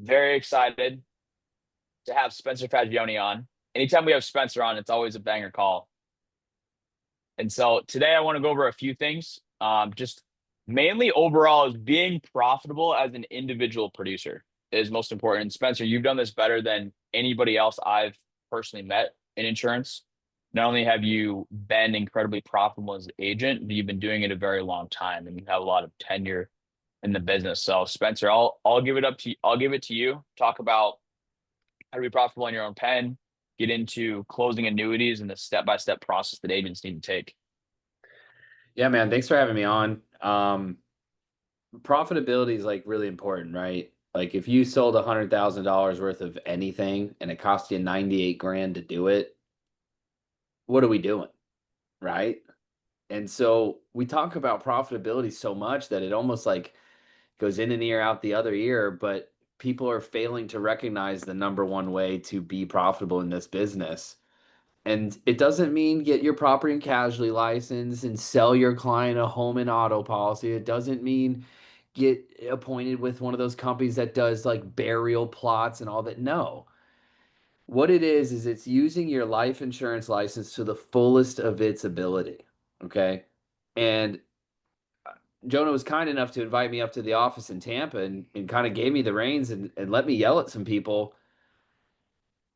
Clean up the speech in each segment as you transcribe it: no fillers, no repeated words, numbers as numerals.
Very excited to have Spencer Faggioni on. Anytime we have Spencer on, it's always a banger call. And so today I want to go over a few things. Just mainly overall is being profitable as an individual producer is most important. Spencer, you've done this better than anybody else I've personally met in insurance. Not only have you been incredibly profitable as an agent, but you've been doing it a very long time and you have a lot of tenure in the business. So Spencer, I'll give it up to you. I'll give it to you. Talk about how to be profitable in your own pen, get into closing annuities and the step-by-step process that agents need to take. Yeah, man. Thanks for having me on. Profitability is like really important, right? Like if you sold $100,000 worth of anything and it cost you 98 grand to do it, what are we doing? Right? And so we talk about profitability so much that it almost like goes in an ear, out the other ear, but people are failing to recognize the number one way to be profitable in this business. And it doesn't mean get your property and casualty license and sell your client a home and auto policy. It doesn't mean get appointed with one of those companies that does like burial plots and all that. No. What it is it's using your life insurance license to the fullest of its ability. Okay. And Jonah was kind enough to invite me up to the office in Tampa and kind of gave me the reins and let me yell at some people.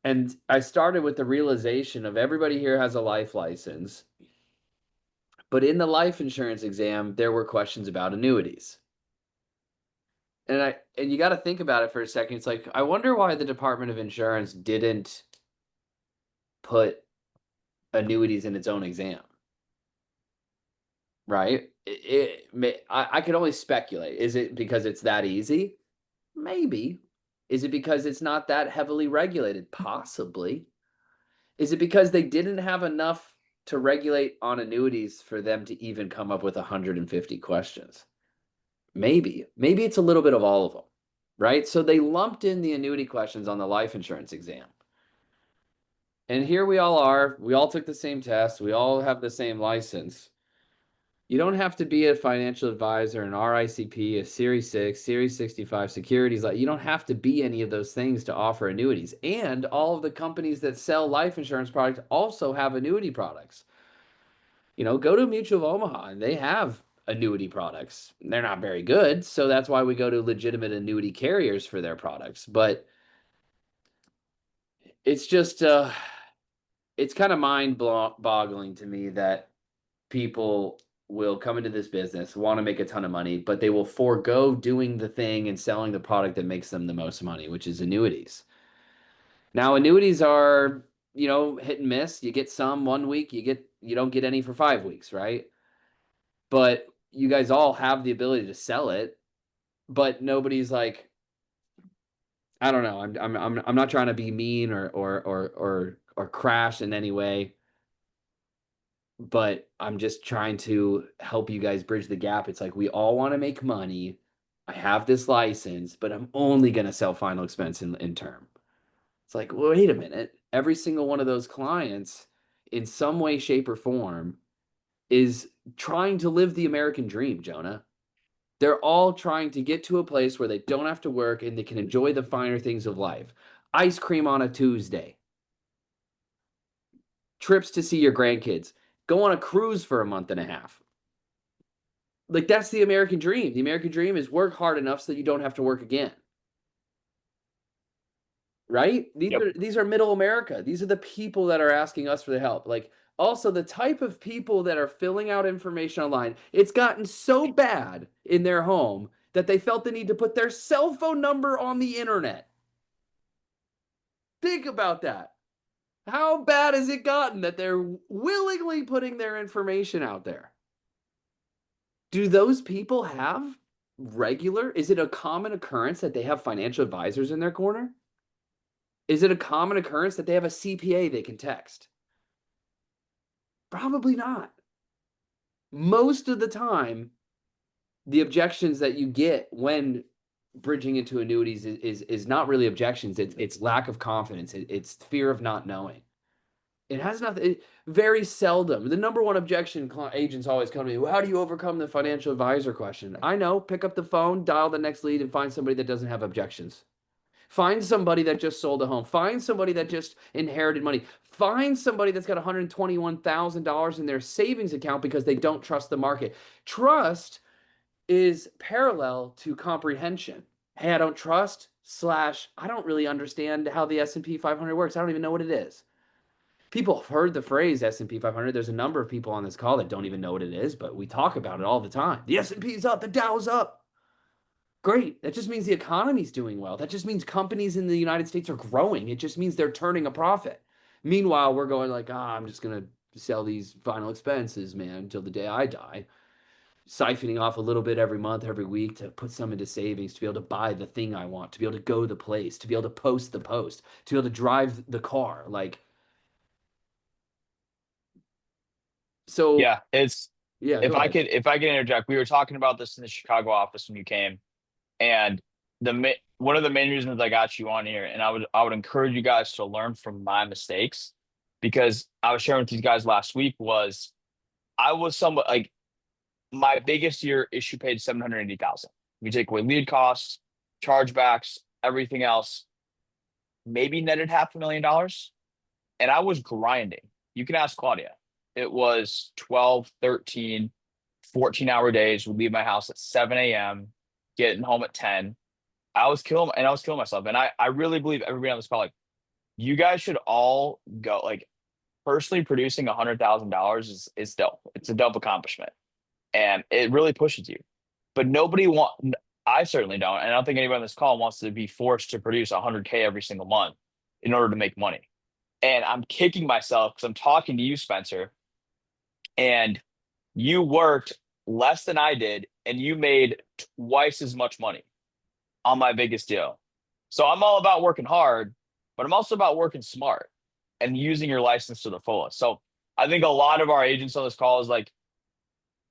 And I started with the realization of everybody here has a life license. But in the life insurance exam, there were questions about annuities. And you got to think about it for a second. It's like I wonder why the Department of Insurance didn't put annuities in its own exam, right? I could only speculate. Is it because it's that easy? Maybe. Is it because it's not that heavily regulated? Possibly. Is it because they didn't have enough to regulate on annuities for them to even come up with 150 questions? Maybe. Maybe it's a little bit of all of them, right? So they lumped in the annuity questions on the life insurance exam. And here we all are. We all took the same test. We all have the same license. You don't have to be a financial advisor, an RICP, a Series 6, Series 65 securities. You don't have to be any of those things to offer annuities. And all of the companies that sell life insurance products also have annuity products. Go to Mutual of Omaha and they have annuity products. They're not very good, so that's why we go to legitimate annuity carriers for their products. But it's just it's kind of mind-boggling to me that people will come into this business, want to make a ton of money, but they will forego doing the thing and selling the product that makes them the most money, which is annuities. Now, annuities are, hit and miss. You get some one week, you don't get any for 5 weeks, right? But you guys all have the ability to sell it, but nobody's like, I don't know. I'm not trying to be mean or crash in any way, but I'm just trying to help you guys bridge the gap. It's like we all want to make money. I have this license, but I'm only going to sell final expense in term. It's like, well, wait a minute. Every single one of those clients, in some way, shape, or form, is trying to live the American dream, Jonah. They're all trying to get to a place where they don't have to work and they can enjoy the finer things of life. Ice cream on a Tuesday, trips to see your grandkids, go on a cruise for a month and a half. Like that's the American dream. The American dream is work hard enough so that you don't have to work again. Right? These Yep. are these are middle America. These are the people that are asking us for the help. Like also the type of people that are filling out information online. It's gotten so bad in their home that they felt the need to put their cell phone number on the internet. Think about that. How bad has it gotten that they're willingly putting their information out there? Do those people have regular? Is it a common occurrence that they have financial advisors in their corner? Is it a common occurrence that they have a CPA they can text? Probably not. Most of the time, the objections that you get when bridging into annuities is not really objections. It's lack of confidence. It's fear of not knowing. It has nothing. Very seldom. The number one objection agents always come to me. Well, how do you overcome the financial advisor question? I know. Pick up the phone, dial the next lead, and find somebody that doesn't have objections. Find somebody that just sold a home. Find somebody that just inherited money. Find somebody that's got $121,000 in their savings account because they don't trust the market. Trust is parallel to comprehension. Hey, I don't trust slash I don't really understand how the S&P 500 works. I don't even know what it is. People have heard the phrase S&P 500. There's a number of people on this call that don't even know what it is, but we talk about it all the time. The S&P is up, the Dow's up. Great. That just means the economy's doing well. That just means companies in the United States are growing. It just means they're turning a profit. Meanwhile, we're going like, I'm just going to sell these final expenses, man, until the day I die, siphoning off a little bit every month, every week to put some into savings, to be able to buy the thing I want, to be able to go the place, to be able to post the post, to be able to drive the car. Like, so Yeah, it's yeah, go ahead. if I could interject, we were talking about this in the Chicago office when you came, and one of the main reasons I got you on here, and I would encourage you guys to learn from my mistakes, because I was sharing with these guys last week was I was somewhat like my biggest year issue paid 780,000. You take away lead costs, chargebacks, everything else, maybe netted $500,000, and I was grinding. You can ask Claudia. It was 12, 13, 14-hour days. Would leave my house at 7 a.m., getting home at 10. I was killing myself. And I really believe everybody on this call, like, you guys should all go. Like, personally producing $100,000 is dope. It's a dope accomplishment. And it really pushes you. But I certainly don't. And I don't think anybody on this call wants to be forced to produce 100K every single month in order to make money. And I'm kicking myself because I'm talking to you, Spencer, and you worked less than I did, and you made twice as much money on my biggest deal. So I'm all about working hard, but I'm also about working smart and using your license to the fullest. So I think a lot of our agents on this call is like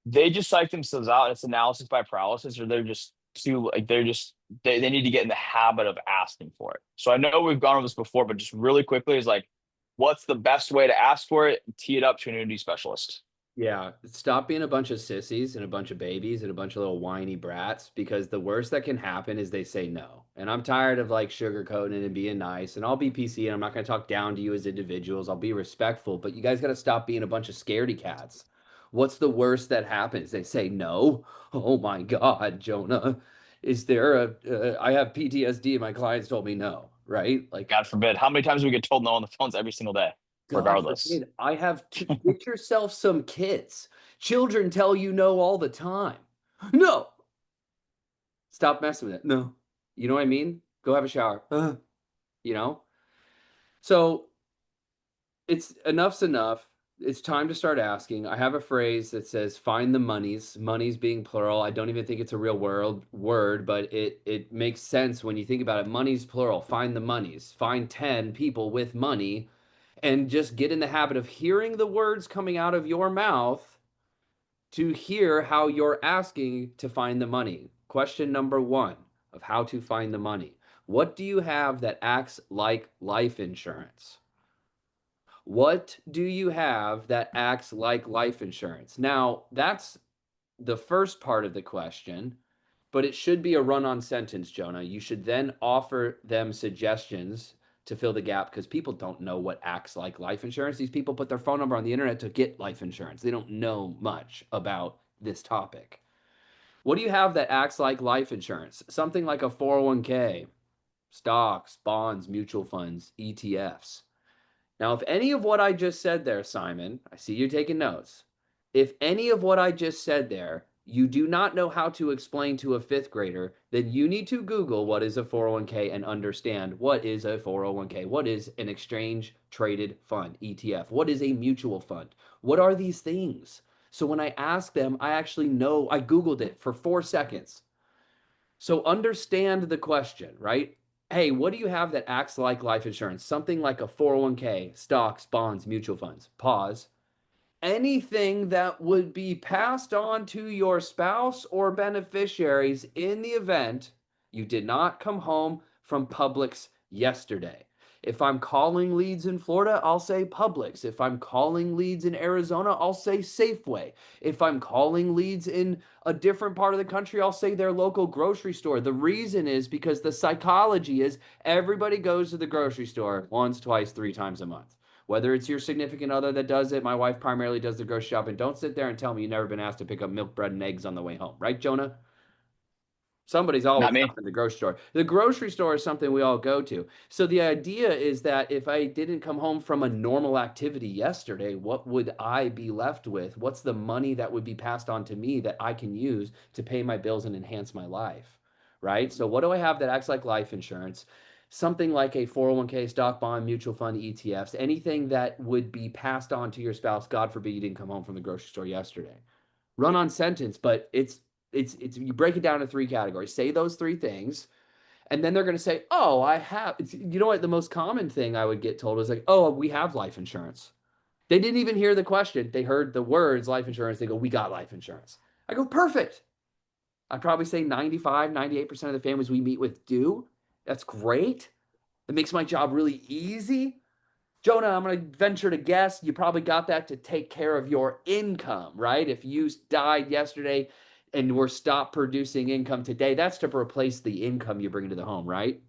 they just psych themselves out. It's analysis by paralysis, or they're just too like they need to get in the habit of asking for it. So I know we've gone over this before, but just really quickly is like, what's the best way to ask for it? Tee it up to an annuity specialist. Yeah, stop being a bunch of sissies and a bunch of babies and a bunch of little whiny brats because the worst that can happen is they say no. And I'm tired of like sugarcoating it and being nice. And I'll be PC and I'm not going to talk down to you as individuals. I'll be respectful, but you guys got to stop being a bunch of scaredy cats. What's the worst that happens? They say no. Oh my God, Jonah. Is there I have PTSD and my clients told me no, right? Like, God forbid. How many times do we get told no on the phones every single day, God regardless? forbid, I have to get yourself some kids. Children tell you no all the time. No, stop messing with it. No, you know what I mean? Go have a shower. You know? So it's enough's enough. It's time to start asking. I have a phrase that says find the monies, monies being plural. I don't even think it's a real word, but it makes sense when you think about it. Money's plural. Find the monies. Find 10 people with money and just get in the habit of hearing the words coming out of your mouth to hear how you're asking to find the money. Question number one of how to find the money. What do you have that acts like life insurance? What do you have that acts like life insurance? Now, that's the first part of the question, but it should be a run on sentence, Jonah. You should then offer them suggestions to fill the gap because people don't know what acts like life insurance. These people put their phone number on the internet to get life insurance. They don't know much about this topic. What do you have that acts like life insurance? Something like a 401k, stocks, bonds, mutual funds, ETFs. Now, if any of what I just said there, Simon, I see you taking notes. If any of what I just said there, you do not know how to explain to a fifth grader, then you need to Google what is a 401k and understand what is a 401k. What is an exchange traded fund, ETF? What is a mutual fund? What are these things? So when I ask them, I actually know I Googled it for 4 seconds. So understand the question, right? Hey, what do you have that acts like life insurance? Something like a 401k, stocks, bonds, mutual funds. Pause. Anything that would be passed on to your spouse or beneficiaries in the event you did not come home from Publix yesterday. If I'm calling leads in Florida, I'll say Publix. If I'm calling leads in Arizona, I'll say Safeway. If I'm calling leads in a different part of the country, I'll say their local grocery store. The reason is because the psychology is everybody goes to the grocery store once, twice, three times a month. Whether it's your significant other that does it, my wife primarily does the grocery shopping. Don't sit there and tell me you've never been asked to pick up milk, bread, and eggs on the way home, right, Jonah? Somebody's always Not me. stopping at the grocery store. The grocery store is something we all go to. So the idea is that if I didn't come home from a normal activity yesterday, what would I be left with? What's the money that would be passed on to me that I can use to pay my bills and enhance my life? Right? So what do I have that acts like life insurance? Something like a 401k, stock bond, mutual fund, ETFs, anything that would be passed on to your spouse. God forbid you didn't come home from the grocery store yesterday. Run on sentence, but it's you break it down to three categories. Say those three things, and then they're going to say, "Oh, I have." You know what? The most common thing I would get told was like, "Oh, we have life insurance." They didn't even hear the question. They heard the words life insurance. They go, "We got life insurance." I go, "Perfect." I'd probably say 95, 98% of the families we meet with do. That's great. It makes my job really easy. Jonah, I'm going to venture to guess you probably got that to take care of your income, right? If you died yesterday and were stopped producing income today, that's to replace the income you bring into the home, right?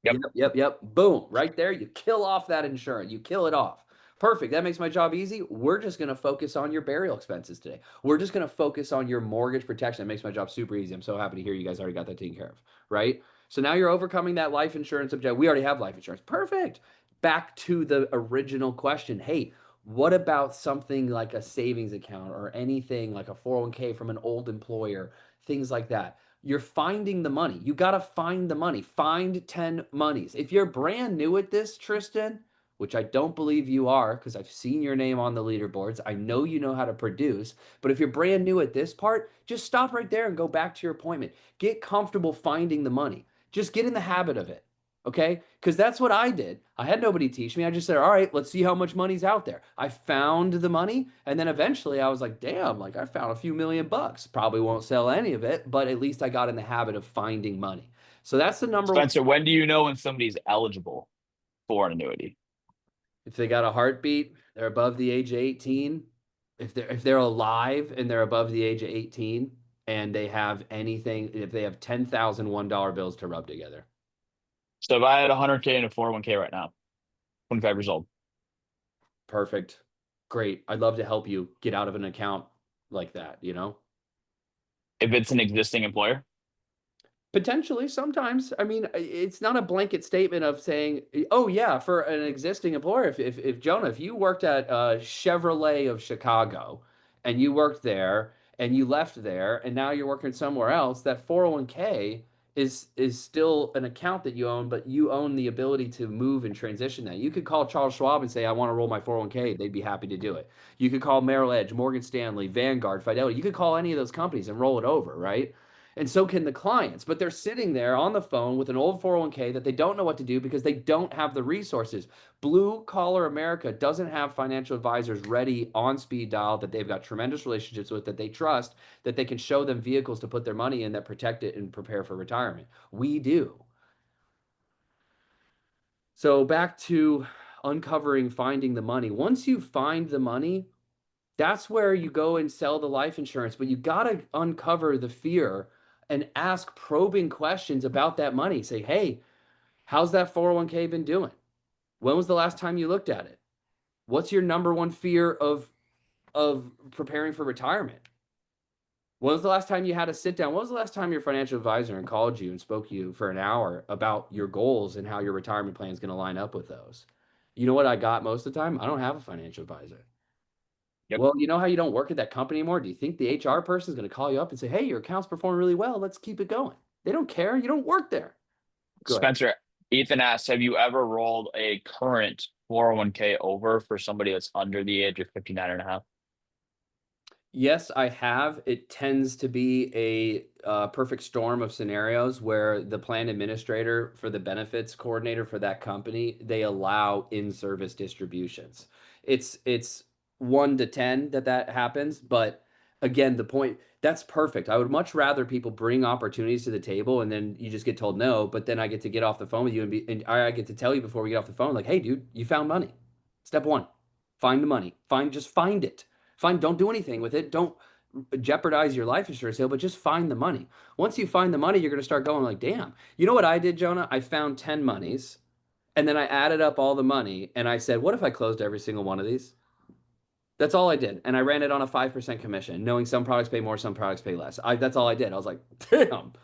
Yep. Yep. Boom. Right there. You kill off that insurance. You kill it off. Perfect. That makes my job easy. We're just going to focus on your burial expenses today. We're just going to focus on your mortgage protection. That makes my job super easy. I'm so happy to hear you guys already got that taken care of, right? So now you're overcoming that life insurance object. We already have life insurance. Perfect. Back to the original question. Hey, what about something like a savings account or anything like a 401k from an old employer, things like that? You're finding the money. You got to find the money. Find 10 monies. If you're brand new at this, Tristan, which I don't believe you are because I've seen your name on the leaderboards, I know you know how to produce. But if you're brand new at this part, just stop right there and go back to your appointment. Get comfortable finding the money. Just get in the habit of it. Okay? Because that's what I did. I had nobody teach me. I just said, all right, let's see how much money's out there. I found the money. And then eventually I was like, damn, like I found a few $1,000,000. Probably won't sell any of it, but at least I got in the habit of finding money. So that's the number one. Spencer, when do you know when somebody's eligible for an annuity? If they got a heartbeat, they're above the age of 18. If they're alive and they're above the age of 18 and they have anything, if they have 10,000 $1 bills to rub together. So if I had 100K in a 401k right now, 25 years old, Perfect. Great. I'd love to help you get out of an account like that, you know? if it's an existing employer, Potentially, sometimes. I mean, it's not a blanket statement of saying, "Oh yeah," for an existing employer. If Jonah, if you worked at Chevrolet of Chicago, and you worked there, and you left there, and now you're working somewhere else, that 401k is still an account that you own, but you own the ability to move and transition that. You could call Charles Schwab and say, "I want to roll my 401k." They'd be happy to do it. You could call Merrill Edge, Morgan Stanley, Vanguard, Fidelity. You could call any of those companies and roll it over, right? And so can the clients, but they're sitting there on the phone with an old 401k that they don't know what to do because they don't have the resources. Blue Collar America doesn't have financial advisors ready on speed dial that they've got tremendous relationships with, that they trust, that they can show them vehicles to put their money in that protect it and prepare for retirement. We do. So back to uncovering, finding the money. Once you find the money, that's where you go and sell the life insurance, but you got to uncover the fear and ask probing questions about that money. Say, hey, how's that 401k been doing? When was the last time you looked at it? What's your number one fear of preparing for retirement? When was the last time you had a sit down? When was the last time your financial advisor and called you and spoke to you for an hour about your goals and how your retirement plan is going to line up with those? You know what I got most of the time? I don't have a financial advisor. yep. Well, you know how you don't work at that company anymore? Do you think the HR person is going to call you up and say, "Hey, your account's performing really well. Let's keep it going"? They don't care. You don't work there. Go ahead. Spencer, Ethan asks, have you ever rolled a current 401k over for somebody that's under the age of 59 and a half? Yes, I have. It tends to be a perfect storm of scenarios where the plan administrator for the benefits coordinator for that company, they allow in-service distributions. It's 1 to 10 that happens, but again, the point that's perfect. I would much rather people bring opportunities to the table and then you just get told no, but then I get to get off the phone with you and I get to tell you before we get off the phone, like, hey, dude, you found money. Step one, find the money. Just find it. Don't do anything with it. Don't jeopardize your life insurance sale, but just find the money. Once you find the money, you're going to start going like, damn. You know what I did, Jonah? I found 10 monies and then I added up all the money and I said, what if I closed every single one of these? That's all I did. And I ran it on a 5% commission, knowing some products pay more, some products pay less. That's all I did. I was like, damn,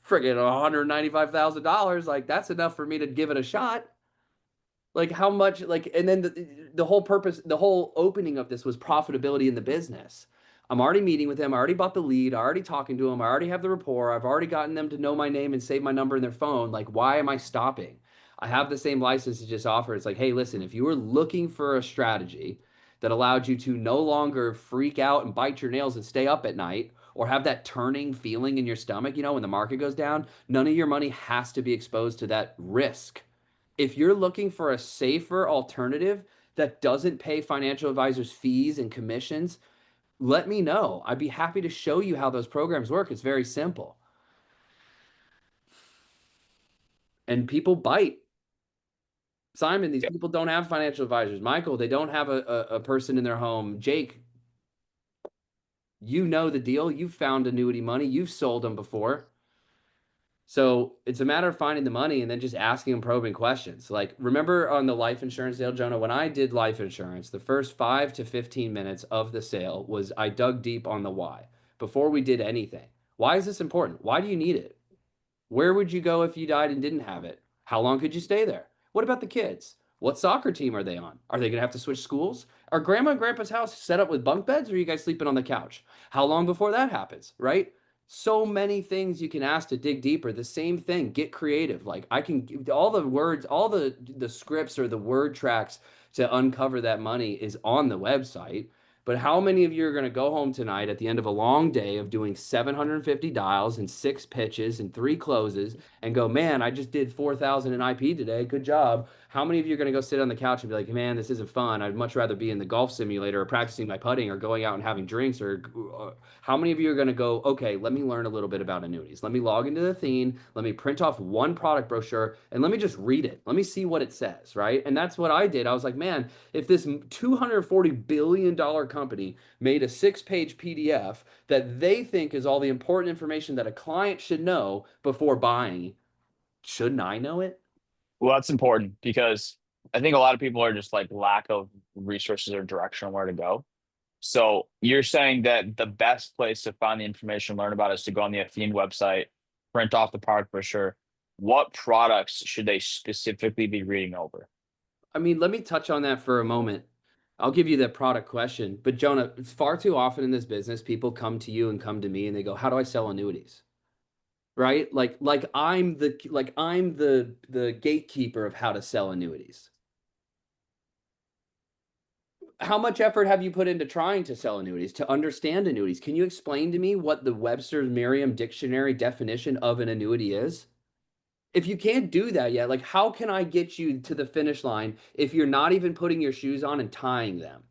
friggin' $195,000. Like, that's enough for me to give it a shot. Like how much like and then the whole purpose, the whole opening of this was profitability in the business. I'm already meeting with them. I already bought the lead. I already talking to them. I already have the rapport. I've already gotten them to know my name and save my number in their phone. Like, why am I stopping? I have the same license to just offer. It's like, hey, listen, if you were looking for a strategy that allowed you to no longer freak out and bite your nails and stay up at night or have that turning feeling in your stomach, when the market goes down, none of your money has to be exposed to that risk. If you're looking for a safer alternative that doesn't pay financial advisors fees and commissions, let me know. I'd be happy to show you how those programs work. It's very simple. And people bite. Simon, these Yeah. people don't have financial advisors. Michael, they don't have a person in their home. Jake, you know the deal. You've found annuity money. You've sold them before. So it's a matter of finding the money and then just asking them probing questions. Like, remember on the life insurance sale, Jonah, when I did life insurance, the first 5 to 15 minutes of the sale was I dug deep on the why before we did anything. Why is this important? Why do you need it? Where would you go if you died and didn't have it? How long could you stay there? What about the kids? What soccer team are they on? Are they going to have to switch schools? Are grandma and grandpa's house set up with bunk beds or are you guys sleeping on the couch? How long before that happens, right? So many things you can ask to dig deeper. The same thing, get creative. Like I can give all the words, all the scripts or the word tracks to uncover that money is on the website. But how many of you are going to go home tonight at the end of a long day of doing 750 dials and 6 pitches and 3 closes and go, man, I just did 4,000 in IP today. Good job. How many of you are going to go sit on the couch and be like, man, this isn't fun. I'd much rather be in the golf simulator or practicing my putting or going out and having drinks or how many of you are going to go, okay, let me learn a little bit about annuities. Let me log into the Athene. Let me print off one product brochure and let me just read it. Let me see what it says, right? And that's what I did. I was like, man, if this $240 billion company made a 6 page PDF that they think is all the important information that a client should know before buying, shouldn't I know it? Well, that's important because I think a lot of people are just like lack of resources or direction on where to go. So you're saying that the best place to find the information to learn about is to go on the Athene website, print off the product brochure. What products should they specifically be reading over? I mean, let me touch on that for a moment. I'll give you the product question. But Jonah, it's far too often in this business, people come to you and come to me and they go, how do I sell annuities? Right? Like I'm the gatekeeper of how to sell annuities. How much effort have you put into trying to sell annuities, to understand annuities? Can you explain to me what the Webster's Merriam Dictionary definition of an annuity is? If you can't do that yet, like how can I get you to the finish line if you're not even putting your shoes on and tying them?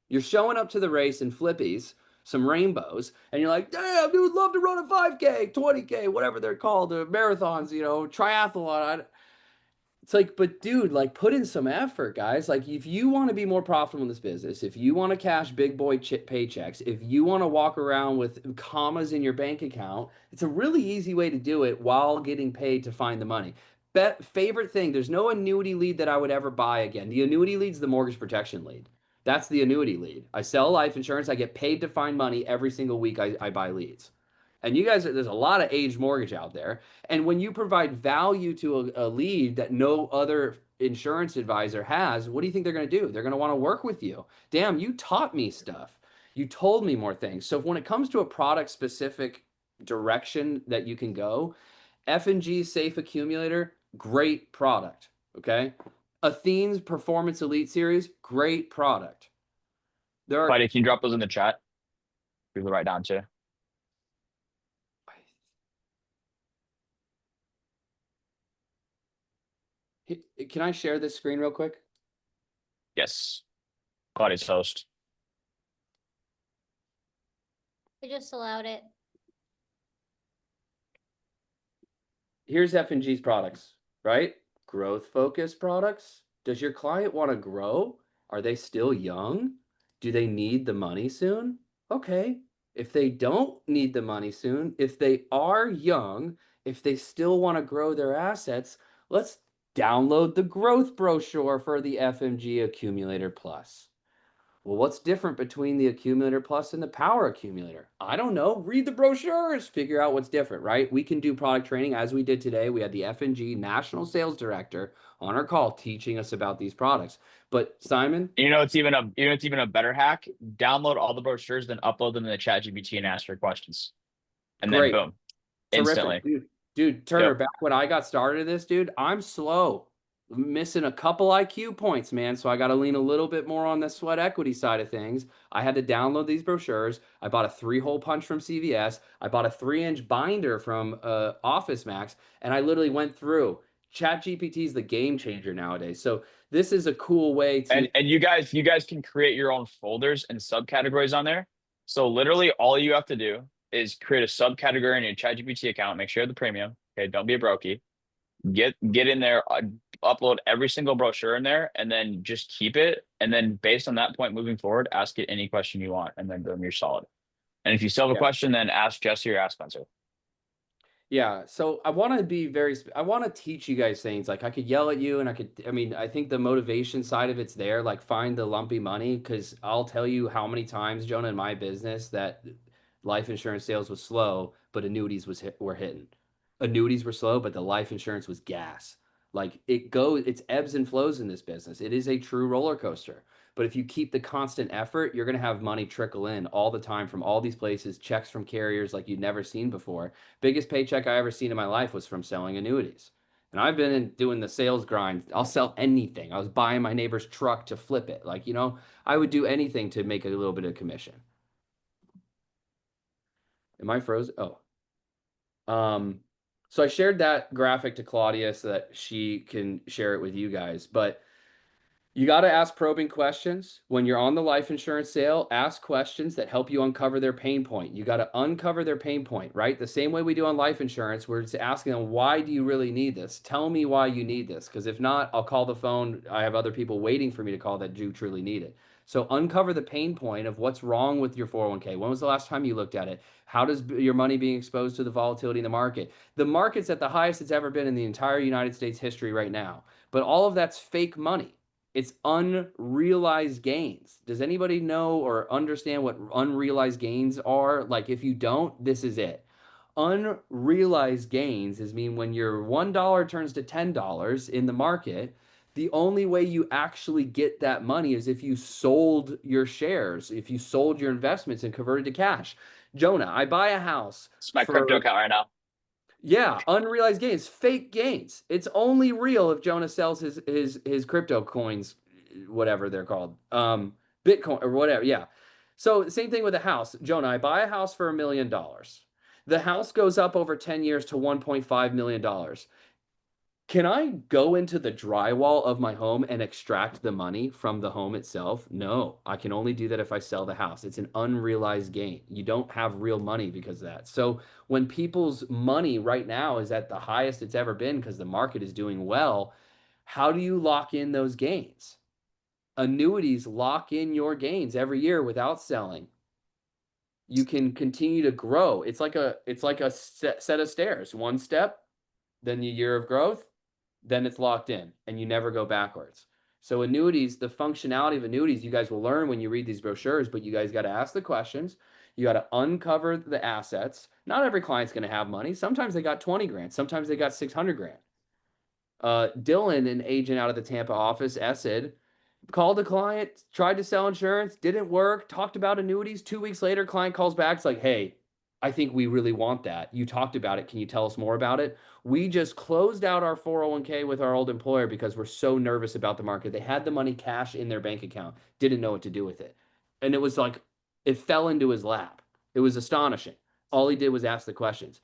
You're showing up to the race in flippies, some rainbows, and you're like, damn, dude, love to run a 5K, 20K, whatever they're called, the marathons, triathlon. It's like, but dude, like put in some effort, guys. Like if you want to be more profitable in this business, if you want to cash big boy paychecks, if you want to walk around with commas in your bank account, it's a really easy way to do it while getting paid to find the money. Favorite thing, there's no annuity lead that I would ever buy again. The annuity lead's the mortgage protection lead. That's the annuity lead. I sell life insurance. I get paid to find money every single week I buy leads. And you guys, there's a lot of aged mortgage out there. And when you provide value to a lead that no other insurance advisor has, what do you think they're going to do? They're going to want to work with you. Damn, you taught me stuff. You told me more things. So when it comes to a product specific direction that you can go, F&G Safe Accumulator, great product. Okay. Athene's Performance Elite Series, great product. There are, Buddy, can you drop those in the chat? People write down too. can I share this screen real quick? Yes. Claudia's host. They just allowed it. Here's F&G's products, right? Growth focused products. Does your client want to grow? Are they still young? Do they need the money soon? Okay. If they don't need the money soon, if they are young, if they still want to grow their assets, let's download the growth brochure for the FMG Accumulator Plus. Well, what's different between the accumulator plus and the power accumulator? I don't know. Read the brochures, figure out what's different, right? We can do product training as we did today. We had the F&G National Sales Director on our call teaching us about these products. But Simon, It's even a better hack. Download all the brochures, then upload them in the chat GPT and ask your questions. And then great. boom, Terrific, instantly. dude. Turner, Yep. back when I got started in this, dude, I'm slow, missing a couple IQ points, man. So I got to lean a little bit more on the sweat equity side of things. I had to download these brochures. I bought a 3-hole punch from CVS. I bought a 3-inch binder from Office Max, and I literally went through. Chat GPT is the game changer nowadays. So this is a cool way to. And you guys can create your own folders and subcategories on there. So literally all you have to do is create a subcategory in your ChatGPT account. Make sure you have the premium. Okay, don't be a brokey. Get in there, upload every single brochure in there, and then just keep it. And then based on that point moving forward, ask it any question you want, and then boom, you're solid. And if you still have a Yeah. question, then ask Jesse or ask Spencer. Yeah, so I want to be I want to teach you guys things. Like I could yell at you and I mean, I think the motivation side of it's there, like find the lumpy money because I'll tell you how many times, Jonah, in my business that life insurance sales was slow, but annuities were hitting. Annuities were slow, but the life insurance was gas. Like it's ebbs and flows in this business. It is a true roller coaster. But if you keep the constant effort, you're going to have money trickle in all the time from all these places, checks from carriers like you've never seen before. Biggest paycheck I ever seen in my life was from selling annuities. And I've been doing the sales grind. I'll sell anything. I was buying my neighbor's truck to flip it. Like, I would do anything to make a little bit of commission. Am I frozen? Oh. Um, so I shared that graphic to Claudia so that she can share it with you guys. But you got to ask probing questions. When you're on the life insurance sale, ask questions that help you uncover their pain point. You got to uncover their pain point, right? The same way we do on life insurance, we're just asking them, why do you really need this? Tell me why you need this. Because if not, I'll call the phone. I have other people waiting for me to call that do truly need it. So uncover the pain point of what's wrong with your 401k. When was the last time you looked at it? How does your money being exposed to the volatility in the market? The market's at the highest it's ever been in the entire United States history right now. But all of that's fake money. It's unrealized gains. Does anybody know or understand what unrealized gains are? Like, if you don't, this is it. Unrealized gains is mean when your $1 turns to $10 in the market, the only way you actually get that money is if you sold your shares, if you sold your investments and converted to cash. Jonah, I buy a house It's my crypto for account right now. yeah, unrealized gains, fake gains. It's only real if Jonah sells his crypto coins, whatever they're called, Bitcoin or whatever. Yeah. So same thing with a house. Jonah, I buy a house for $1 million. The house goes up over 10 years to $1.5 million. Can I go into the drywall of my home and extract the money from the home itself? No, I can only do that if I sell the house. It's an unrealized gain. You don't have real money because of that. So when people's money right now is at the highest it's ever been because the market is doing well, how do you lock in those gains? Annuities lock in your gains every year without selling. You can continue to grow. It's like a set of stairs. One step, then the year of growth, then it's locked in and you never go backwards. So annuities, the functionality of annuities, you guys will learn when you read these brochures, but you guys got to ask the questions. You got to uncover the assets. Not every client's going to have money. Sometimes they got 20 grand. Sometimes they got 600 grand. Dylan, an agent out of the Tampa office, Essed, called a client, tried to sell insurance, didn't work, talked about annuities. 2 weeks later, client calls back. It's like, hey, I think we really want that. You talked about it. Can you tell us more about it? We just closed out our 401k with our old employer because we're so nervous about the market. They had the money cash in their bank account, didn't know what to do with it. And it was like, it fell into his lap. It was astonishing. All he did was ask the questions.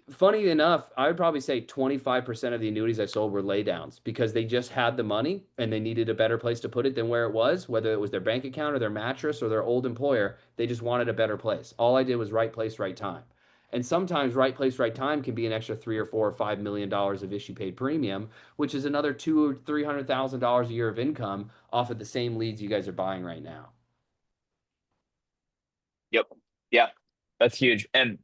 funny enough, I would probably say 25% of the annuities I sold were laydowns because they just had the money and they needed a better place to put it than where it was, whether it was their bank account or their mattress or their old employer. They just wanted a better place. All I did was right place, right time. And sometimes right place, right time can be an extra 3 or 4 or 5 million dollars of issue paid premium, which is another 2 or 300,000 dollars a year of income off of the same leads you guys are buying right now. Yep. Yeah. That's huge. And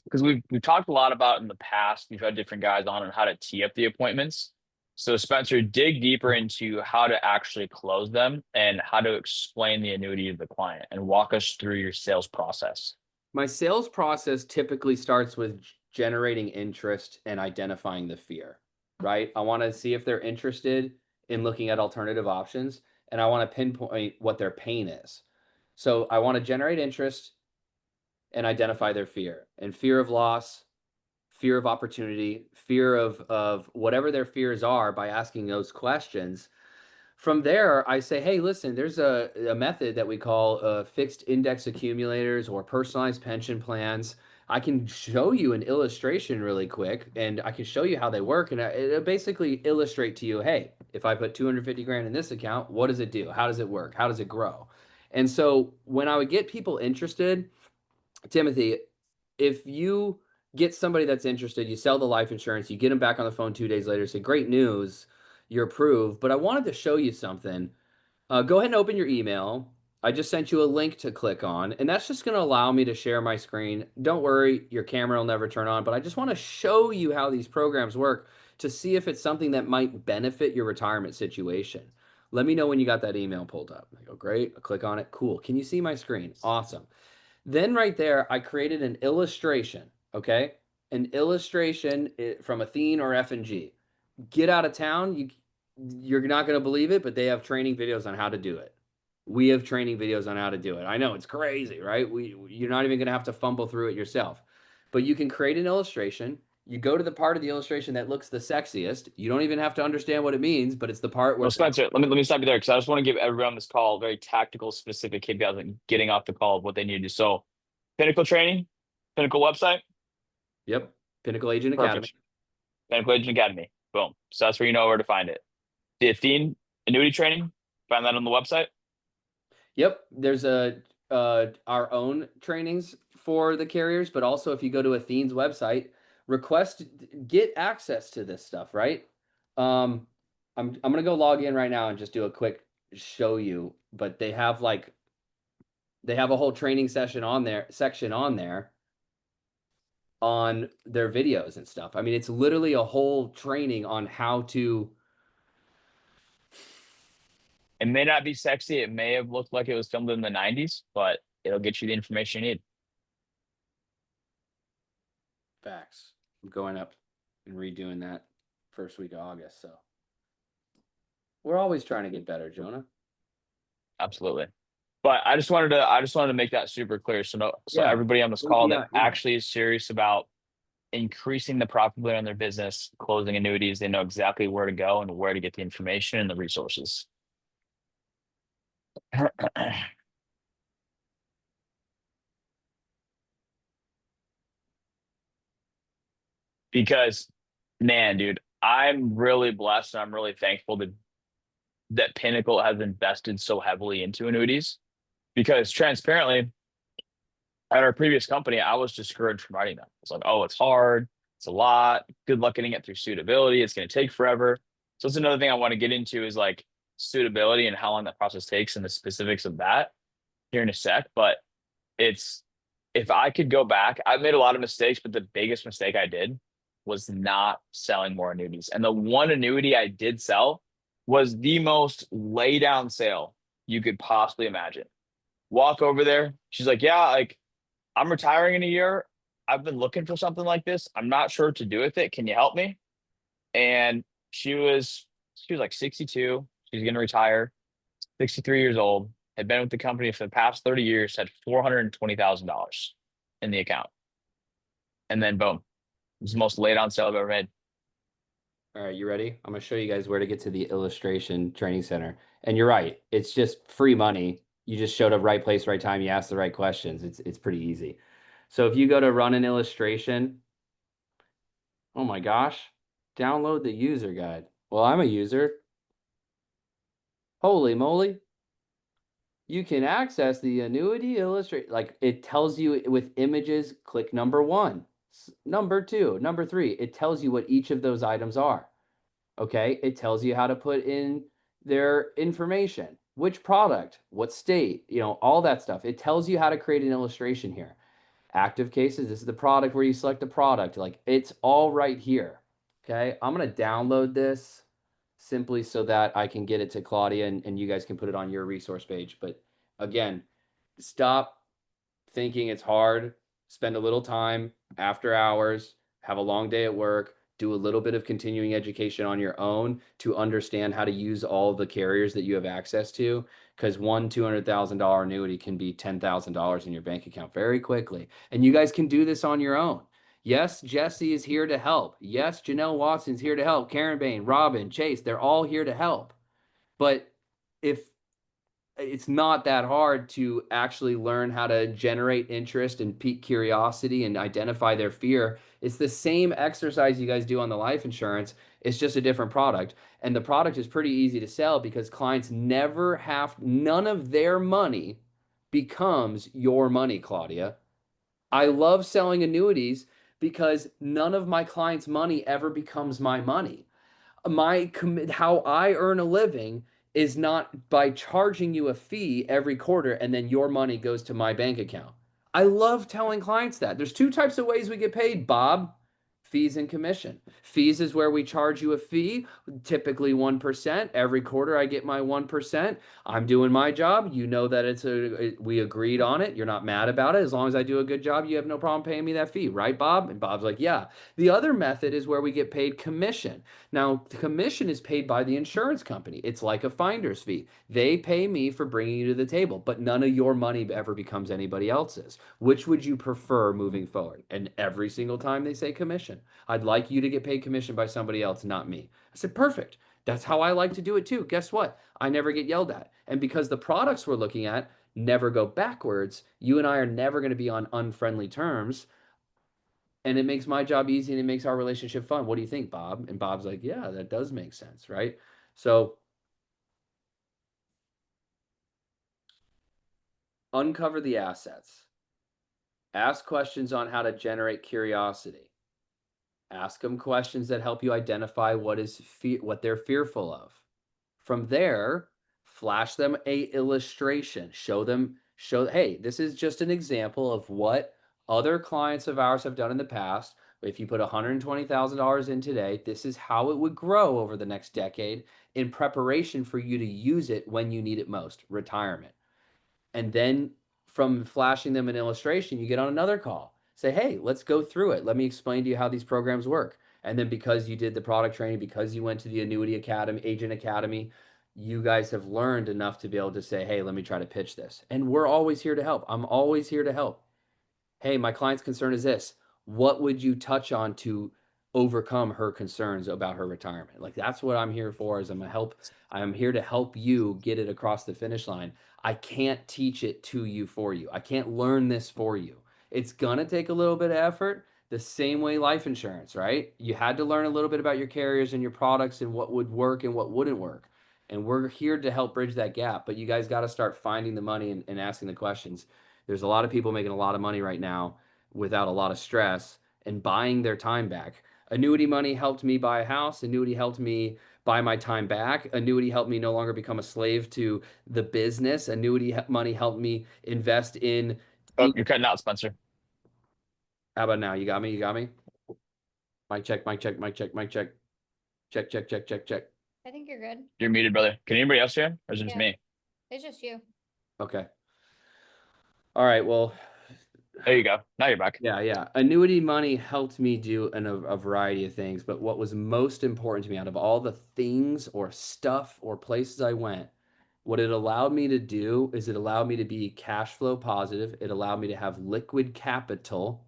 because we've talked a lot about in the past, we've had different guys on how to tee up the appointments. So Spencer, dig deeper into how to actually close them and how to explain the annuity to the client and walk us through your sales process. My sales process typically starts with generating interest and identifying the fear, right? I want to see if they're interested in looking at alternative options and I want to pinpoint what their pain is. So I want to generate interest and identify their fear and fear of loss, fear of opportunity, fear of whatever their fears are by asking those questions. From there, I say, hey, listen, there's a method that we call fixed index accumulators or personalized pension plans. I can show you an illustration really quick and I can show you how they work. And it'll basically illustrate to you, hey, if I put 250 grand in this account, what does it do? How does it work? How does it grow? And so when I would get people interested, Timothy, if you get somebody that's interested, you sell the life insurance, you get them back on the phone 2 days later, say, great news, you're approved. But I wanted to show you something. Go ahead and open your email. I just sent you a link to click on, and that's just going to allow me to share my screen. Don't worry, your camera will never turn on, but I just want to show you how these programs work to see if it's something that might benefit your retirement situation. Let me know when you got that email pulled up. I go, great. I click on it. Cool. Can you see my screen? Awesome. Then right there, I created an illustration, okay? An illustration from Athene or F&G. Get out of town, you're not going to believe it, but they have training videos on how to do it. We have training videos on how to do it. I know it's crazy, right? You're not even going to have to fumble through it yourself. But you can create an illustration. You go to the part of the illustration that looks the sexiest. You don't even have to understand what it means, but it's the part where Well, Spencer, let me stop you there because I just want to give everyone on this call very tactical, specific KPIs and getting off the call of what they need to do. So, Pinnacle training, Pinnacle website, yep, Pinnacle Agent Academy. perfect. Pinnacle Agent Academy, boom. So that's where you know where to find it. The Athene annuity training, find that on the website. Yep, there's a our own trainings for the carriers, but also if you go to Athene's website, request get access to this stuff, right? Um, I'm gonna go log in right now and just do a quick show you, but they have a whole training session on there section on there on their videos and stuff. I mean, it's literally a whole training on how to It may not be sexy. It may have looked like it was filmed in the 90s, but it'll get you the information you need. facts. I'm going up and redoing that first week of August, so we're always trying to get better, Jonah. Absolutely. But I just wanted to make that super clear. So no, so Yeah. everybody on this call that Yeah, yeah. actually is serious about increasing the profitability on their business, closing annuities, they know exactly where to go and where to get the information and the resources. Because, man, dude, I'm really blessed and I'm really thankful that Pinnacle has invested so heavily into annuities. Because transparently, at our previous company, I was discouraged from writing them. It's like, oh, it's hard, it's a lot. Good luck getting it through suitability. It's going to take forever. So that's another thing I want to get into is like suitability and how long that process takes and the specifics of that here in a sec. But it's if I could go back, I've made a lot of mistakes, but the biggest mistake I did was not selling more annuities. And the one annuity I did sell was the most lay down sale you could possibly imagine. Walk over there. She's like, yeah, like I'm retiring in a year. I've been looking for something like this. I'm not sure what to do with it. Can you help me? And she was like 62. She's going to retire, 63 years old, had been with the company for the past 30 years, had $420,000 in the account. And then boom, it was the most laid on sale I've ever made. All right, you ready? I'm gonna show you guys where to get to the illustration training center. And you're right, it's just free money. You just showed up right place, right time. You asked the right questions. It's pretty easy. So if you go to run an illustration, Oh my gosh. Download the user guide. Well, I'm a user. Holy moly. You can access the annuity illustrate, like it tells you with images, click number one, number two, number three. It tells you what each of those items are. Okay. It tells you how to put in their information, which product, what state, all that stuff. It tells you how to create an illustration here. Active cases, this is the product where you select the product. Like it's all right here. Okay. I'm going to download this simply so that I can get it to Claudia and you guys can put it on your resource page. But again, stop thinking it's hard. Spend a little time after hours, have a long day at work, do a little bit of continuing education on your own to understand how to use all the carriers that you have access to. Because one $200,000 annuity can be $10,000 in your bank account very quickly. And you guys can do this on your own. Yes, Jesse is here to help. Yes, Janelle Watson's here to help. Karen Bain, Robin, Chase, they're all here to help. But if it's not that hard to actually learn how to generate interest and pique curiosity and identify their fear. It's the same exercise you guys do on the life insurance. It's just a different product. And the product is pretty easy to sell because clients never have, none of their money becomes your money, Claudia. I love selling annuities because none of my clients' money ever becomes my money. How I earn a living is not by charging you a fee every quarter and then your money goes to my bank account. I love telling clients that. There's two types of ways we get paid, Bob. Fees and commission. Fees is where we charge you a fee, typically 1%. Every quarter I get my 1%. I'm doing my job. You know that we agreed on it. You're not mad about it. As long as I do a good job, you have no problem paying me that fee, right, Bob? And Bob's like, yeah. The other method is where we get paid commission. Now, the commission is paid by the insurance company. It's like a finder's fee. They pay me for bringing you to the table, but none of your money ever becomes anybody else's. Which would you prefer moving forward? And every single time they say commission, I'd like you to get paid commission by somebody else, not me. I said, perfect. That's how I like to do it too. Guess what? I never get yelled at. And because the products we're looking at never go backwards, you and I are never going to be on unfriendly terms. And it makes my job easy and it makes our relationship fun. What do you think, Bob? And Bob's like, yeah, that does make sense, right? So uncover the assets, ask questions on how to generate curiosity, ask them questions that help you identify what they're fearful of. From there, flash them a illustration. Hey, this is just an example of what other clients of ours have done in the past. If you put $120,000 in today, this is how it would grow over the next decade in preparation for you to use it when you need it most, retirement. And then from flashing them an illustration, you get on another call. Say, hey, let's go through it. Let me explain to you how these programs work. And then because you did the product training, because you went to the Annuity Academy, Agent Academy, you guys have learned enough to be able to say, hey, let me try to pitch this. And we're always here to help. I'm always here to help. Hey, my client's concern is this. What would you touch on to overcome her concerns about her retirement? Like that's what I'm here for is I'm here to help you get it across the finish line. I can't teach it to you for you. I can't learn this for you. It's gonna take a little bit of effort, the same way life insurance, right? You had to learn a little bit about your carriers and your products and what would work and what wouldn't work. And we're here to help bridge that gap. But you guys got to start finding the money and asking the questions. There's a lot of people making a lot of money right now without a lot of stress and buying their time back. Annuity money helped me buy a house. Annuity helped me buy my time back. Annuity helped me no longer become a slave to the business. Money helped me invest in. Oh, you're cutting out, Spencer. How about now? You got me? You got me? Mic check, mic check, mic check, mic check. Check, check, check, check, check. I think you're good. You're muted, brother. Can anybody else hear him? Or is it just Yeah, me? it's just you. Okay. All right. Well, There you go. Now you're back. yeah, yeah. Annuity money helped me do a variety of things, but what was most important to me out of all the things or stuff or places I went, what it allowed me to do is it allowed me to be cash flow positive. It allowed me to have liquid capital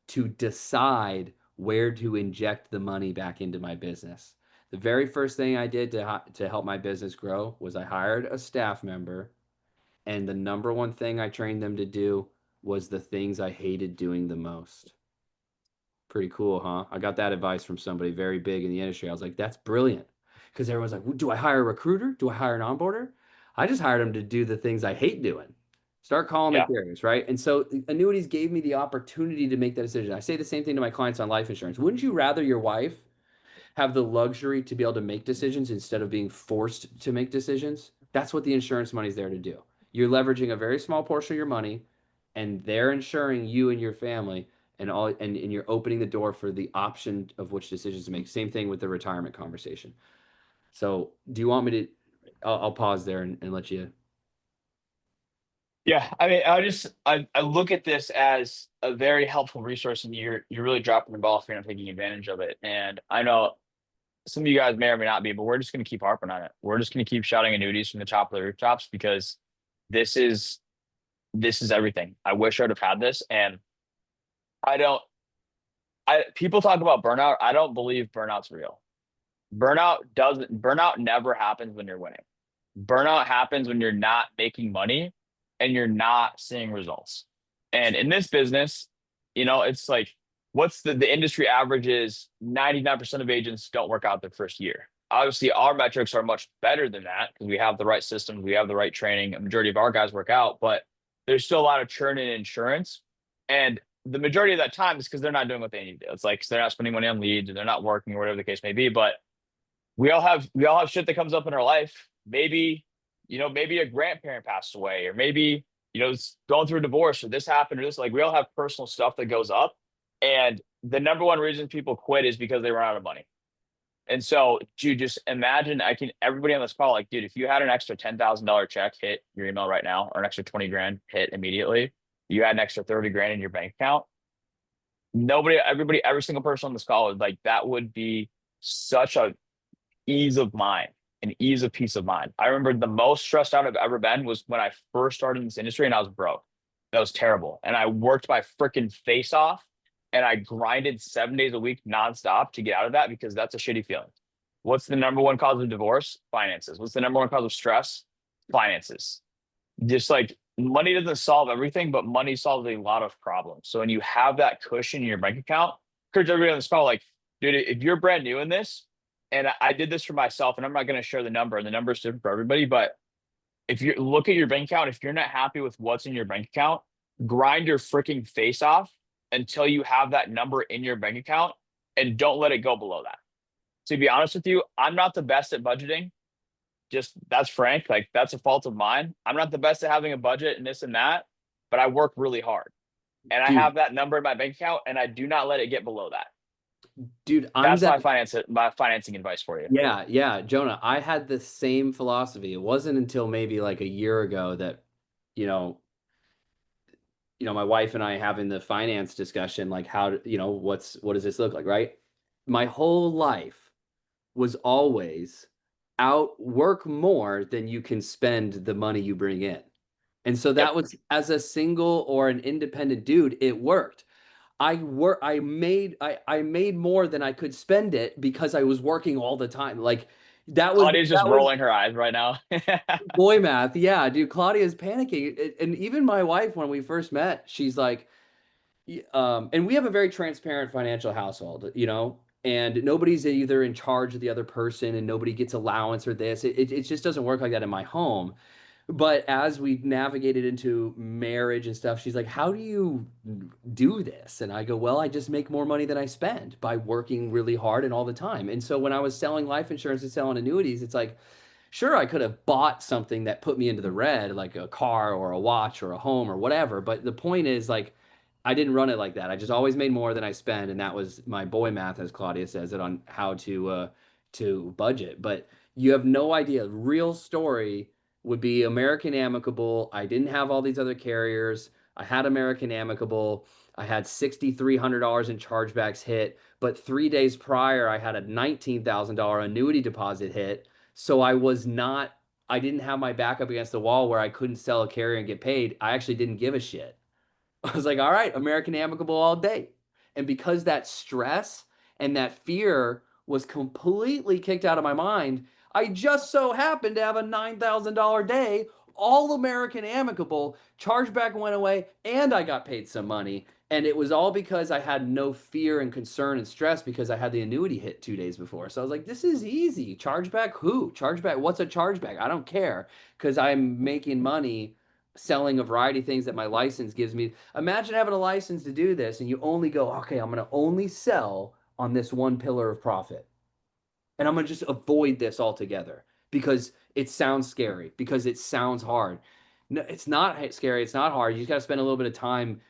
to decide where to inject the money back into my business. The very first thing I did to help my business grow was I hired a staff member, and the number one thing I trained them to do was the things I hated doing the most. Pretty cool, huh? I got that advice from somebody very big in the industry. I was like, that's brilliant. Because everyone's like, well, do I hire a recruiter? Do I hire an onboarder? I just hired them to do the things I hate doing. Start calling the Yeah. carriers, right? And so annuities gave me the opportunity to make that decision. I say the same thing to my clients on life insurance. Wouldn't you rather your wife have the luxury to be able to make decisions instead of being forced to make decisions? That's what the insurance money's there to do. You're leveraging a very small portion of your money, and they're insuring you and your family, and you're opening the door for the option of which decisions to make. Same thing with the retirement conversation. So, do you want me to? I'll pause there and let you. Yeah, I mean, I look at this as a very helpful resource, and you're really dropping the ball if you're not taking advantage of it. And I know some of you guys may or may not be, but we're just going to keep harping on it. We're just going to keep shouting annuities from the top of the rooftops because this is this is everything. I wish I would have had this, and I don't. I people talk about burnout. I don't believe burnout's real. Burnout never happens when you're winning. Burnout happens when you're not making money and you're not seeing results. And in this business, it's like what's the industry average is 99% of agents don't work out their first year. Obviously, our metrics are much better than that because we have the right systems, we have the right training. A majority of our guys work out, but there's still a lot of churn in insurance. And the majority of that time is because they're not doing what they need to do. It's like 'cause they're not spending money on leads or they're not working or whatever the case may be. But we all have shit that comes up in our life. Maybe a grandparent passed away, or maybe going through a divorce, or this happened, or this. Like we all have personal stuff that goes up, and the number one reason people quit is because they run out of money. And so, dude, just imagine. Everybody on this call, like, dude, if you had an extra $10,000 check hit your email right now, or an extra 20 grand hit immediately, you had an extra 30 grand in your bank account. Every single person on this call is like, that would be such a ease of mind and ease of peace of mind. I remember the most stressed out I've ever been was when I first started in this industry and I was broke. That was terrible. And I worked my freaking face off and I grinded 7 days a week nonstop to get out of that because that's a shitty feeling. What's the number one cause of divorce? Finances. What's the number one cause of stress? Finances. Just like money doesn't solve everything, but money solves a lot of problems. So when you have that cushion in your bank account, encourage everybody on this call, like, dude, if you're brand new in this, and I did this for myself, and I'm not going to share the number, and the number is different for everybody. But if you look at your bank account, if you're not happy with what's in your bank account, grind your freaking face off until you have that number in your bank account, and don't let it go below that. To be honest with you, I'm not the best at budgeting. Just that's frank. Like that's a fault of mine. I'm not the best at having a budget and this and that, but I work really hard, and I Dude, have that number in my bank account, and I do not let it get below that. dude, I'm That's that. my financing advice for you. Yeah, yeah, Jonah, I had the same philosophy. It wasn't until maybe like a year ago that, you know, my wife and I having the finance discussion, like what does this look like, right? My whole life was always outwork more than you can spend the money you bring in. And so Yep. that was as a single or an independent dude, it worked. I made more than I could spend it because I was working all the time. Like that was Claudia's just that was rolling her eyes right now. boy math. Yeah, dude, Claudia's panicking. And even my wife, when we first met, she's like, and we have a very transparent financial household, and nobody's either in charge of the other person and nobody gets allowance or this. It just doesn't work like that in my home. But as we navigated into marriage and stuff, she's like, how do you do this? And I go, well, I just make more money than I spend by working really hard and all the time. And so when I was selling life insurance and selling annuities, it's like, sure, I could have bought something that put me into the red, like a car or a watch or a home or whatever. But the point is, like, I didn't run it like that. I just always made more than I spend, and that was my boy math, as Claudia says it, on how to budget. But you have no idea. Real story would be American Amicable. I didn't have all these other carriers. I had American Amicable. I had $6,300 in chargebacks hit, but 3 days prior, I had a $19,000 annuity deposit hit. So I didn't have my back up against the wall where I couldn't sell a carrier and get paid. I actually didn't give a shit. I was like, all right, American Amicable all day. And because that stress and that fear was completely kicked out of my mind, I just so happened to have a $9,000 day, all American Amicable, chargeback went away, and I got paid some money. And it was all because I had no fear and concern and stress because I had the annuity hit 2 days before. So I was like, this is easy. Chargeback who? Chargeback, what's a chargeback? I don't care because I'm making money selling a variety of things that my license gives me. Imagine having a license to do this and you only go, okay, I'm going to only sell on this one pillar of profit. And I'm going to just avoid this altogether because it sounds scary, because it sounds hard. No, it's not scary. It's not hard. You just got to spend a little bit of time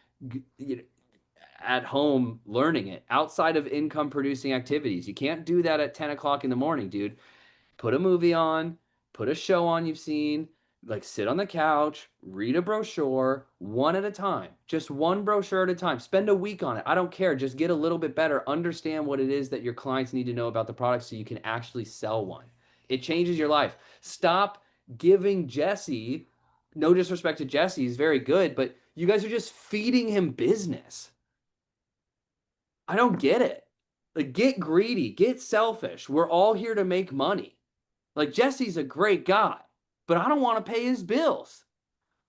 at home learning it outside of income producing activities. You can't do that at 10 o'clock in the morning, dude. Put a movie on, put a show on you've seen, like sit on the couch, read a brochure one at a time, just one brochure at a time. Spend a week on it. I don't care. Just get a little bit better. Understand what it is that your clients need to know about the product so you can actually sell one. It changes your life. Stop giving Jesse, no disrespect to Jesse, he's very good, but you guys are just feeding him business. I don't get it. Like, get greedy, get selfish. We're all here to make money. Like, Jesse's a great guy, but I don't want to pay his bills.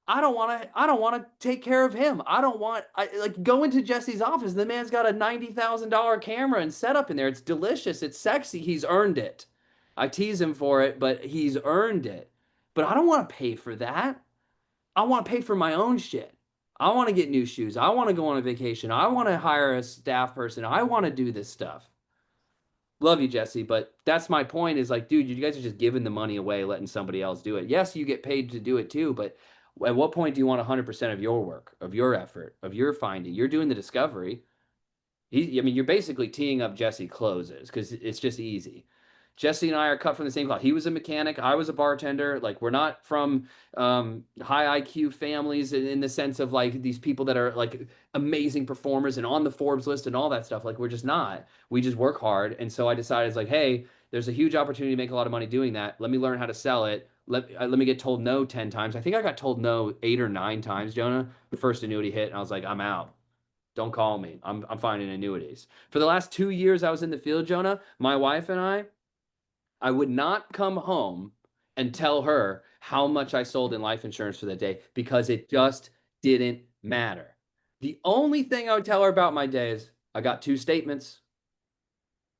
I don't want to take care of him. I like go into Jesse's office. The man's got a $90,000 camera and setup in there. It's delicious. It's sexy. He's earned it. I tease him for it, but he's earned it. But I don't want to pay for that. I want to pay for my own shit. I want to get new shoes. I want to go on a vacation. I want to hire a staff person. I want to do this stuff. Love you, Jesse, but that's my point is like, dude, you guys are just giving the money away, letting somebody else do it. Yes, you get paid to do it too, but at what point do you want 100% of your work, of your effort, of your finding? You're doing the discovery. I mean, you're basically teeing up Jesse closes because it's just easy. Jesse and I are cut from the same cloth. He was a mechanic. I was a bartender. Like, we're not from high IQ families in the sense of like these people that are like amazing performers and on the Forbes list and all that stuff. Like, we're just not. We just work hard. And so I decided, it's like, hey, there's a huge opportunity to make a lot of money doing that. Let me learn how to sell it. Let me get told no 10 times. I think I got told no 8 or 9 times, Jonah. The first annuity hit, and I was like, I'm out. Don't call me. I'm finding annuities. For the last 2 years I was in the field, Jonah, my wife and I would not come home and tell her how much I sold in life insurance for the day because it just didn't matter. The only thing I would tell her about my day is I got 2 statements.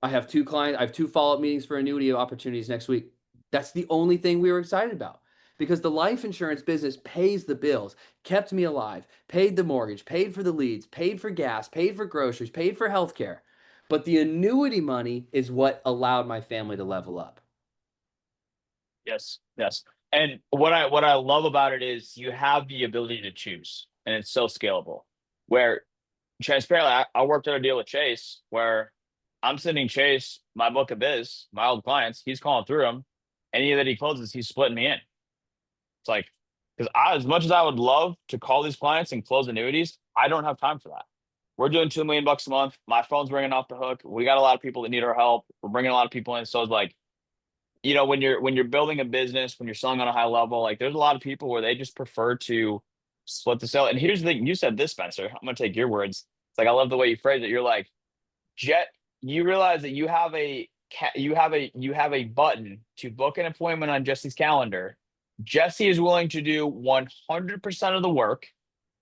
I have 2 clients. I have 2 follow-up meetings for annuity opportunities next week. That's the only thing we were excited about because the life insurance business pays the bills, kept me alive, paid the mortgage, paid for the leads, paid for gas, paid for groceries, paid for healthcare. But the annuity money is what allowed my family to level up. Yes, yes. And what I love about it is you have the ability to choose, and it's so scalable. Where transparently, I worked on a deal with Chase where I'm sending Chase my book of biz, my old clients. He's calling through them. Any that he closes, he's splitting me in. It's like because as much as I would love to call these clients and close annuities, I don't have time for that. We're doing $2 million a month. My phone's ringing off the hook. We got a lot of people that need our help. We're bringing a lot of people in. So it's like, when you're building a business, when you're selling on a high level, like there's a lot of people where they just prefer to split the sale. And here's the thing, you said this, Spencer. I'm gonna take your words. It's like I love the way you phrase it. You're like, Jet, you realize that you have a button to book an appointment on Jesse's calendar. Jesse is willing to do 100% of the work.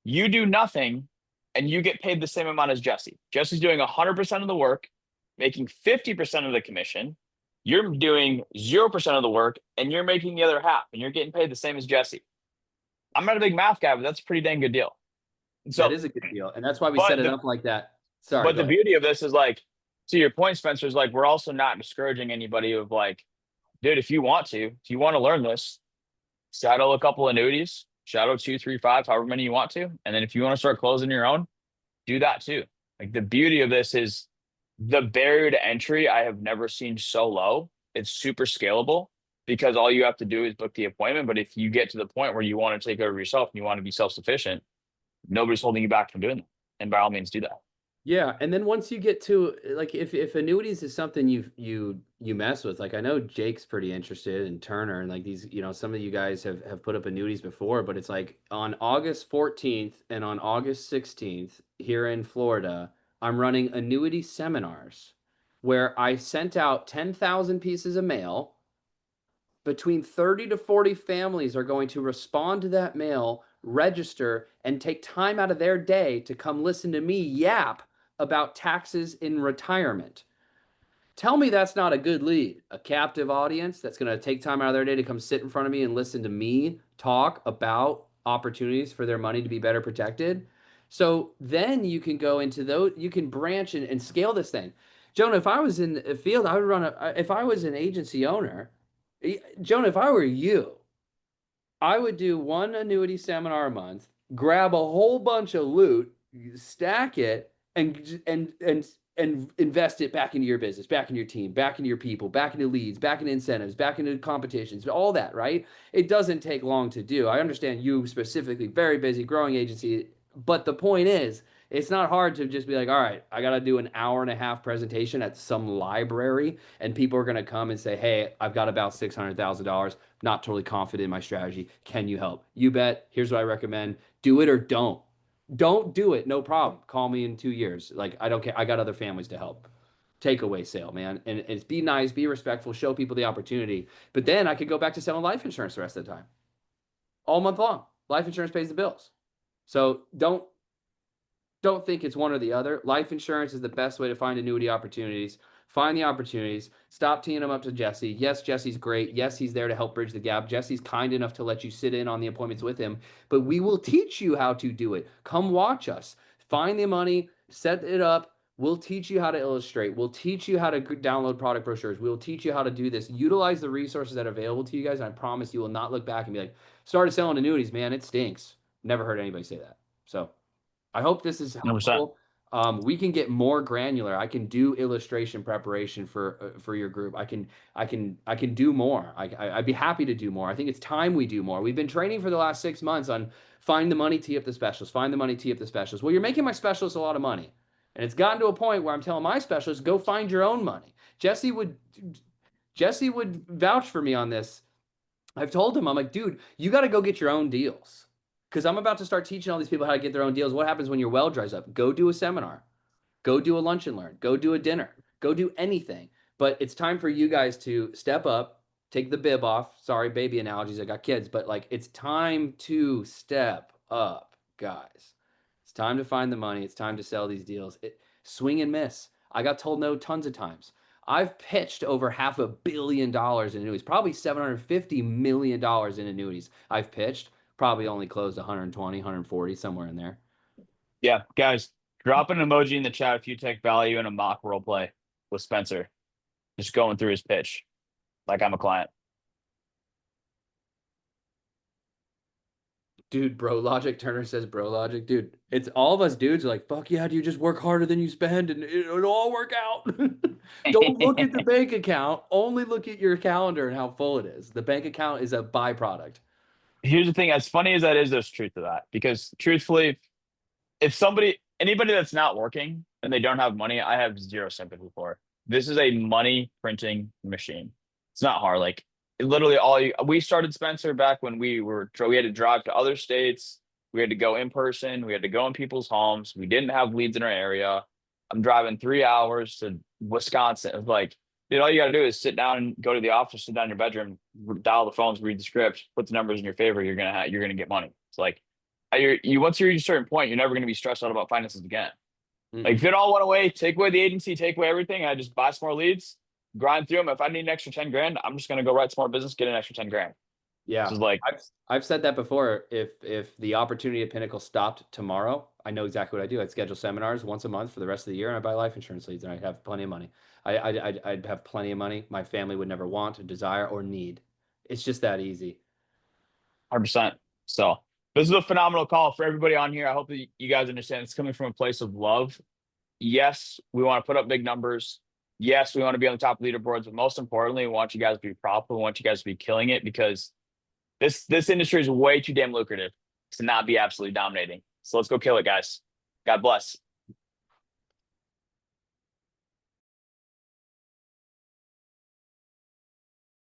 You do nothing, and you get paid the same amount as Jesse. Jesse's doing 100% of the work, making 50% of the commission. You're doing 0% of the work, and you're making the other half, and you're getting paid the same as Jesse. I'm not a big math guy, but that's a pretty dang good deal. That So, is a good deal. And that's why we but set it the up like that. Sorry, but go the ahead. beauty of this is like, to your point, Spencer, is like we're also not discouraging anybody of like, dude, if you want to learn this, shadow a couple annuities, shadow 2, 3, 5, however many you want to. And then if you want to start closing your own, do that too. Like the beauty of this is the barrier to entry I have never seen so low. It's super scalable because all you have to do is book the appointment. But if you get to the point where you want to take over yourself and you want to be self-sufficient, nobody's holding you back from doing that. And by all means do that. Yeah, and then once you get to like if annuities is something you mess with, like I know Jake's pretty interested in Turner and like these, some of you guys have put up annuities before, but it's like on August 14th and on August 16th here in Florida, I'm running annuity seminars where I sent out 10,000 pieces of mail. Between 30 to 40 families are going to respond to that mail register, and take time out of their day to come listen to me yap about taxes in retirement. Tell me that's not a good lead. A captive audience that's going to take time out of their day to come sit in front of me and listen to me talk about opportunities for their money to be better protected. So then you can go into those, you can branch and scale this thing. Jonah, if I was in the field, I would run if I was an agency owner, Jonah, if I were you, I would do one annuity seminar a month, grab a whole bunch of loot, stack it, and invest it back into your business, back into your team, back into your people, back into leads, back into incentives, back into competitions, all that, right? It doesn't take long to do. I understand you specifically, very busy, growing agency, but the point is, it's not hard to just be like, all right, I got to do an hour and a half presentation at some library, and people are going to come and say, hey, I've got about $600,000, not totally confident in my strategy. Can you help? You bet. Here's what I recommend. Do it or don't. Don't do it. No problem. Call me in 2 years. Like, I don't care. I got other families to help. Takeaway sale, man. And it's be nice, be respectful, show people the opportunity. But then I could go back to selling life insurance the rest of the time. All month long. Life insurance pays the bills. So don't think it's one or the other. Life insurance is the best way to find annuity opportunities. Find the opportunities. Stop teeing them up to Jesse. Yes, Jesse's great. Yes, he's there to help bridge the gap. Jesse's kind enough to let you sit in on the appointments with him, but we will teach you how to do it. Come watch us. Find the money, set it up. We'll teach you how to illustrate. We'll teach you how to download product brochures. We'll teach you how to do this. Utilize the resources that are available to you guys, and I promise you will not look back and be like, started selling annuities, man. It stinks. Never heard anybody say that. So I hope this is 100%. helpful. We can get more granular. I can do illustration preparation for your group. I can do more. I'd be happy to do more. I think it's time we do more. We've been training for the last 6 months on find the money, tee up the specials, find the money, tee up the specials. Well, you're making my specialists a lot of money, and it's gotten to a point where I'm telling my specialists, go find your own money. Jesse would vouch for me on this. I've told him, I'm like, dude, you got to go get your own deals. Because I'm about to start teaching all these people how to get their own deals. What happens when your well dries up? Go do a seminar. Go do a lunch and learn. Go do a dinner. Go do anything. But it's time for you guys to step up, take the bib off. Sorry, baby analogies. I got kids. But like, it's time to step up, guys. It's time to find the money. It's time to sell these deals. Swing and miss. I got told no tons of times. I've pitched over $500 million in annuities, probably $750 million in annuities I've pitched. Probably only closed 120, 140, somewhere in there. Yeah, guys, drop an emoji in the chat if you take value in a mock role play with Spencer. Just going through his pitch like I'm a client. Dude, bro logic. Turner says bro logic. Dude, it's all of us dudes are like, fuck yeah, do you just work harder than you spend and it'll all work out. Don't look at the bank account. Only look at your calendar and how full it is. The bank account is a byproduct. Here's the thing, as funny as that is, there's truth to that. Because truthfully, if anybody that's not working and they don't have money, I have zero sympathy for. This is a money printing machine. It's not hard. Like literally we started Spencer back when we had to drive to other states. We had to go in person. We had to go in people's homes. We didn't have leads in our area. I'm driving 3 hours to Wisconsin. It's like, dude, all you got to do is sit down and go to the office, sit down in your bedroom, dial the phones, read the script, put the numbers in your favor. You're gonna get money. It's like once you reach a certain point, you're never gonna be stressed out about finances again. Mm-hmm. Like if it all went away, take away the agency, take away everything, I just buy some more leads, grind through them. If I need an extra 10 grand, I'm just gonna go write some more business, get an extra 10 grand. Yeah, so like I've said that before. If the opportunity at Pinnacle stopped tomorrow, I know exactly what I do. I'd schedule seminars once a month for the rest of the year, and I buy life insurance leads, and I'd have plenty of money. I'd have plenty of money. My family would never want, desire, or need. It's just that easy. 100%. So this is a phenomenal call for everybody on here. I hope that you guys understand it's coming from a place of love. Yes, we want to put up big numbers. Yes, we want to be on the top leaderboards, but most importantly, we want you guys to be profitable. We want you guys to be killing it because this industry is way too damn lucrative to not be absolutely dominating. So let's go kill it, guys. God bless.